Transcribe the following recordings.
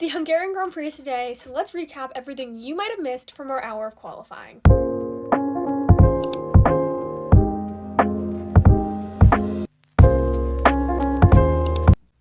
The Hungarian Grand Prix is today, so let's recap everything you might have missed from our hour of qualifying.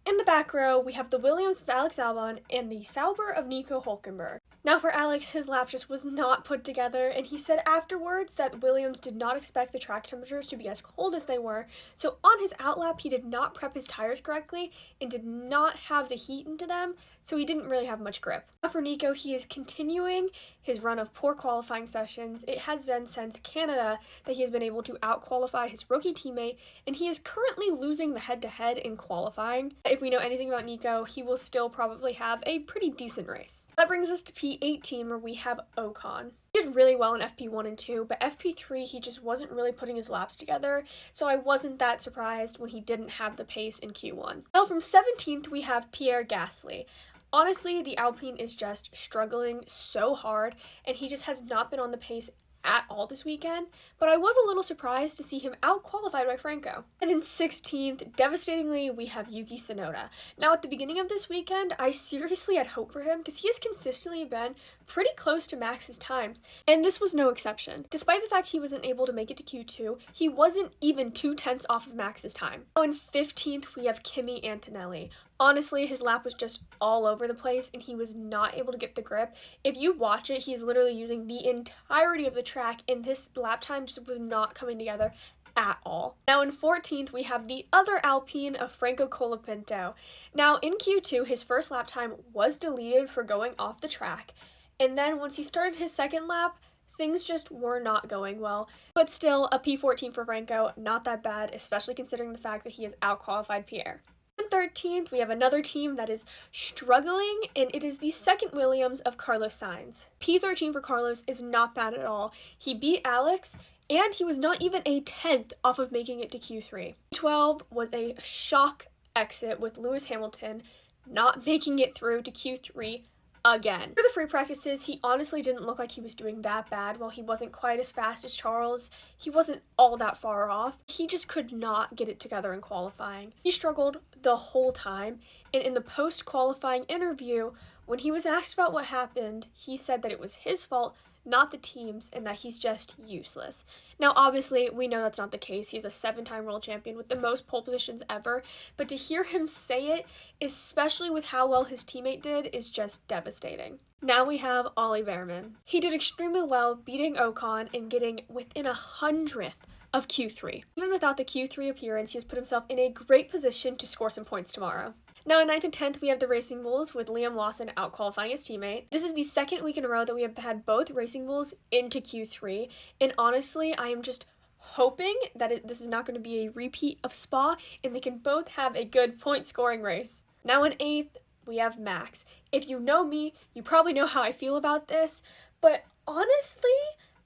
In the back row, we have the Williams of Alex Albon and the Sauber of Nico Hülkenberg. Now for Alex, his lap just was not put together, and he said afterwards that Williams did not expect the track temperatures to be as cold as they were, so on his outlap he did not prep his tires correctly and did not have the heat into them, so he didn't really have much grip. Now for Nico, he is continuing his run of poor qualifying sessions. It has been since Canada that he has been able to out-qualify his rookie teammate, and he is currently losing the head-to-head in qualifying. If we know anything about Nico, he will still probably have a pretty decent race. That brings us to P18, where we have Ocon. He did really well in FP1 and 2, but FP3 he just wasn't really putting his laps together, so I wasn't that surprised when he didn't have the pace in Q1. Now from 17th we have Pierre Gasly. Honestly, the Alpine is just struggling so hard, and he just has not been on the pace at all this weekend, but I was a little surprised to see him out-qualified by Franco. And in 16th, devastatingly, we have Yuki Tsunoda. Now, at the beginning of this weekend, I seriously had hope for him because he has consistently been pretty close to Max's times, and this was no exception. Despite the fact he wasn't able to make it to Q2, he wasn't even 2/10 off of Max's time. Now, in 15th, we have Kimi Antonelli. Honestly, his lap was just all over the place and he was not able to get the grip. If you watch it, he's literally using the entirety of the track and this lap time just was not coming together at all. Now in 14th, we have the other Alpine of Franco Colapinto. Now in Q2, his first lap time was deleted for going off the track. And then once he started his second lap, things just were not going well. But still, a P14 for Franco, not that bad, especially considering the fact that he has out-qualified Pierre. In 13th, we have another team that is struggling, and it is the second Williams of Carlos Sainz. P13 for Carlos is not bad at all. He beat Alex, and he was not even a 10th off of making it to Q3. P12 was a shock exit with Lewis Hamilton not making it through to Q3 again. For the free practices, he honestly didn't look like he was doing that bad. While he wasn't quite as fast as Charles, he wasn't all that far off. He just could not get it together in qualifying. He struggled the whole time, and in the post-qualifying interview, when he was asked about what happened, he said that it was his fault, not the team's, and that he's just useless. Now, obviously, we know that's not the case. He's a 7-time world champion with the most pole positions ever, but to hear him say it, especially with how well his teammate did, is just devastating. Now we have Ollie Behrman. He did extremely well beating Ocon and getting within 100th of Q3. Even without the Q3 appearance, he has put himself in a great position to score some points tomorrow. Now in 9th and 10th, we have the Racing Bulls with Liam Lawson out-qualifying his teammate. This is the second week in a row that we have had both Racing Bulls into Q3, and honestly, I am just hoping that this is not going to be a repeat of Spa, and they can both have a good point-scoring race. Now in 8th, we have Max. If you know me, you probably know how I feel about this, but honestly,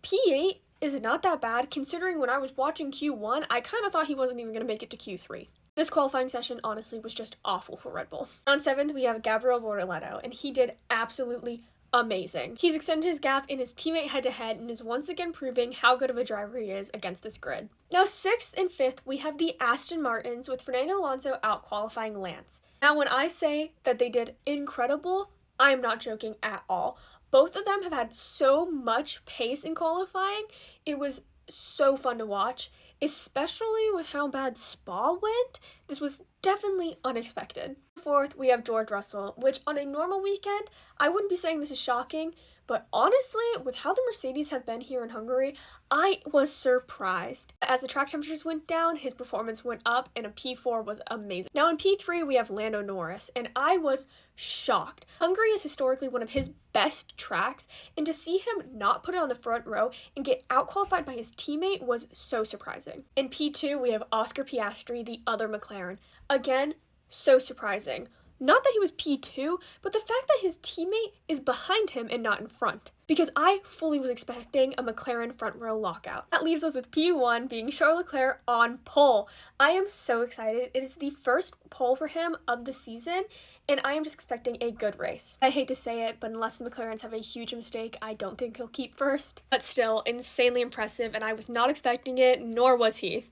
P8 is not that bad, considering when I was watching Q1, I kind of thought he wasn't even going to make it to Q3. This qualifying session, honestly, was just awful for Red Bull. On 7th, we have Gabriel Bortoleto, and he did absolutely amazing. He's extended his gap in his teammate head-to-head and is once again proving how good of a driver he is against this grid. Now 6th and 5th, we have the Aston Martins with Fernando Alonso out-qualifying Lance. Now when I say that they did incredible, I am not joking at all. Both of them have had so much pace in qualifying. It was so fun to watch, especially with how bad Spa went. This was definitely unexpected. 4th, we have George Russell, which on a normal weekend, I wouldn't be saying this is shocking, but honestly, with how the Mercedes have been here in Hungary, I was surprised. As the track temperatures went down, his performance went up, and a P4 was amazing. Now in P3, we have Lando Norris, and I was shocked. Hungary is historically one of his best tracks, and to see him not put it on the front row and get out-qualified by his teammate was so surprising. In P2, we have Oscar Piastri, the other McLaren. Again, so surprising. Not that he was P2, but the fact that his teammate is behind him and not in front. Because I fully was expecting a McLaren front row lockout. That leaves us with P1 being Charles Leclerc on pole. I am so excited. It is the first pole for him of the season, and I am just expecting a good race. I hate to say it, but unless the McLarens have a huge mistake, I don't think he'll keep first. But still, insanely impressive, and I was not expecting it, nor was he.